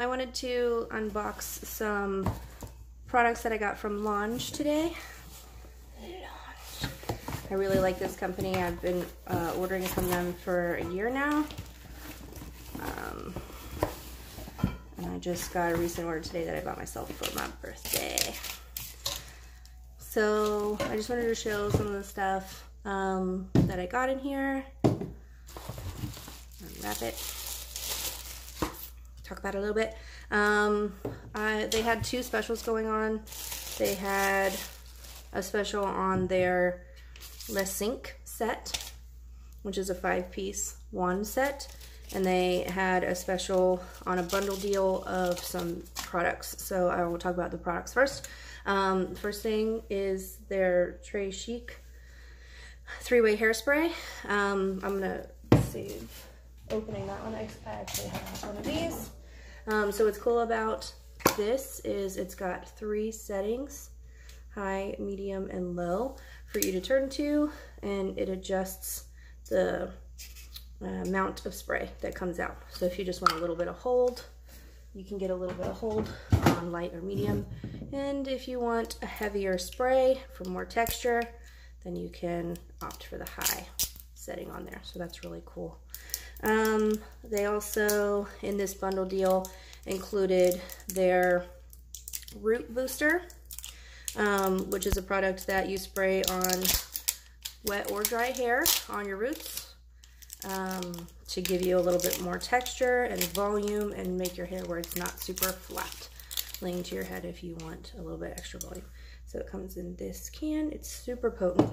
I wanted to unbox some products that I got from L'ange today. I really like this company. I've been ordering from them for a year now. And I just got a recent order today that I bought myself for my birthday. So I just wanted to show some of the stuff that I got in here. Unwrap it. Talk about it a little bit. They had two specials going on. They had a special on their Cing set, which is a 5-piece wand set, and they had a special on a bundle deal of some products. So I will talk about the products first. The first thing is their Très Chic 3-way hairspray. I'm gonna save opening that one. I actually have one of these. So what's cool about this is it's got 3 settings: high, medium, and low for you to turn to, and it adjusts the amount of spray that comes out. So if you just want a little bit of hold, you can get a little bit of hold on light or medium. And if you want a heavier spray for more texture, then you can opt for the high setting on there. So that's really cool. They also, in this bundle deal, included their root booster, which is a product that you spray on wet or dry hair on your roots to give you a little bit more texture and volume and make your hair where it's not super flat laying to your head if you want a little bit extra volume. So it comes in this can. It's super potent.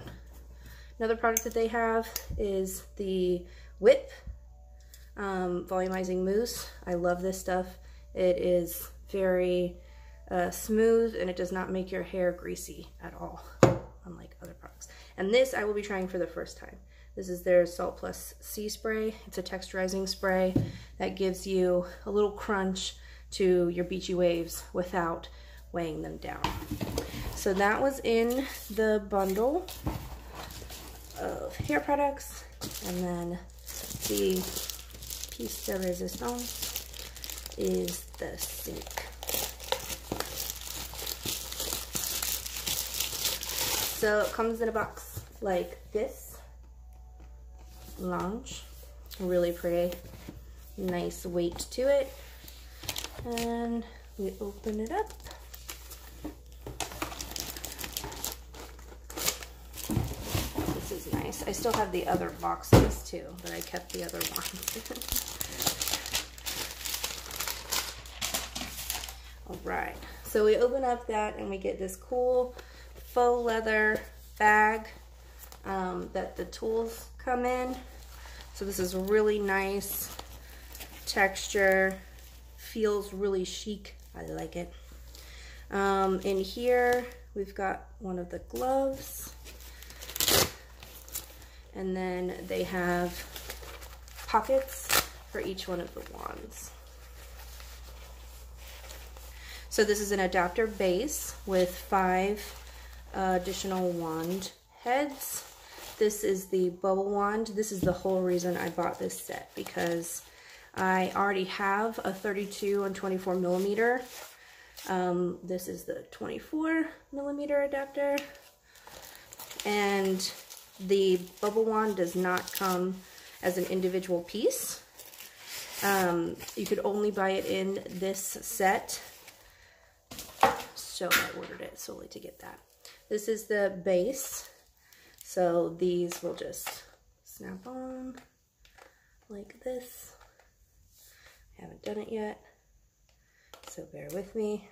Another product that they have is the Whip volumizing mousse. I love this stuff. It is very smooth, and it does not make your hair greasy at all, unlike other products. And this I will be trying for the first time. This is their Salt Plus Sea Spray. It's a texturizing spray that gives you a little crunch to your beachy waves without weighing them down. So that was in the bundle of hair products. And then the piece de resistance is the sink. So it comes in a box like this. L'ange, really pretty, nice weight to it. And we open it up. This is nice. I still have the other boxes too, but I kept the other ones. All right, so we open up that and we get this cool faux leather bag that the tools come in. So this is really nice texture, feels really chic. I like it. In here we've got one of the gloves, and then they have pockets for each one of the wands. So this is an adapter base with 5 additional wand heads. This is the bubble wand. This is the whole reason I bought this set, because I already have a 32 and 24 millimeter. This is the 24 millimeter adapter, and the bubble wand does not come as an individual piece. You could only buy it in this set, so I ordered it solely to get that. This is the base. So these will just snap on like this. I haven't done it yet, so bear with me.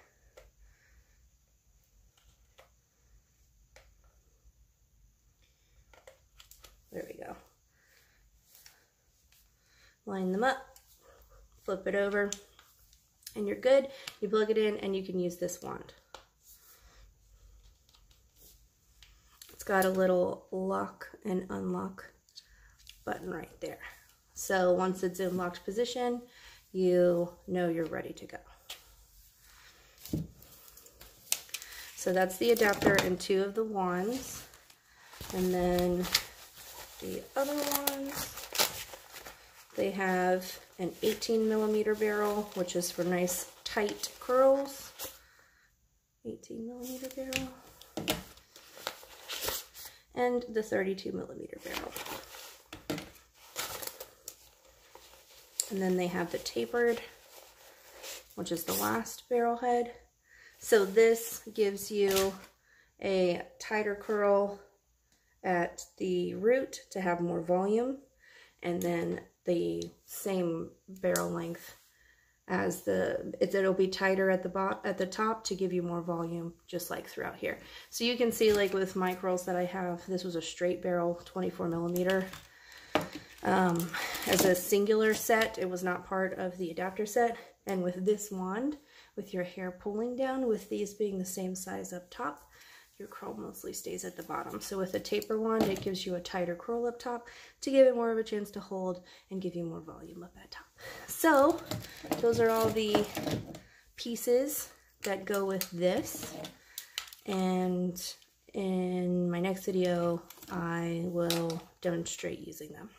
There we go. Line them up, flip it over, and you're good. You plug it in and you can use this wand. It's got a little lock and unlock button right there. So once it's in locked position, you know you're ready to go. So that's the adapter and 2 of the wands. And then the other ones They have an 18mm barrel, which is for nice tight curls. 18mm barrel. And the 32mm barrel. And then they have the tapered, which is the last barrel head. So this gives you a tighter curl at the root to have more volume, and then the same barrel length as it'll be tighter at the top to give you more volume, just like throughout here. So you can see, like with my curls that I have, this was a straight barrel 24mm. As a singular set, it was not part of the adapter set. And with this wand, with your hair pulling down, with these being the same size up top, your curl mostly stays at the bottom. So with a taper wand, it gives you a tighter curl up top to give it more of a chance to hold and give you more volume up at top. So those are all the pieces that go with this. And in my next video, I will demonstrate using them.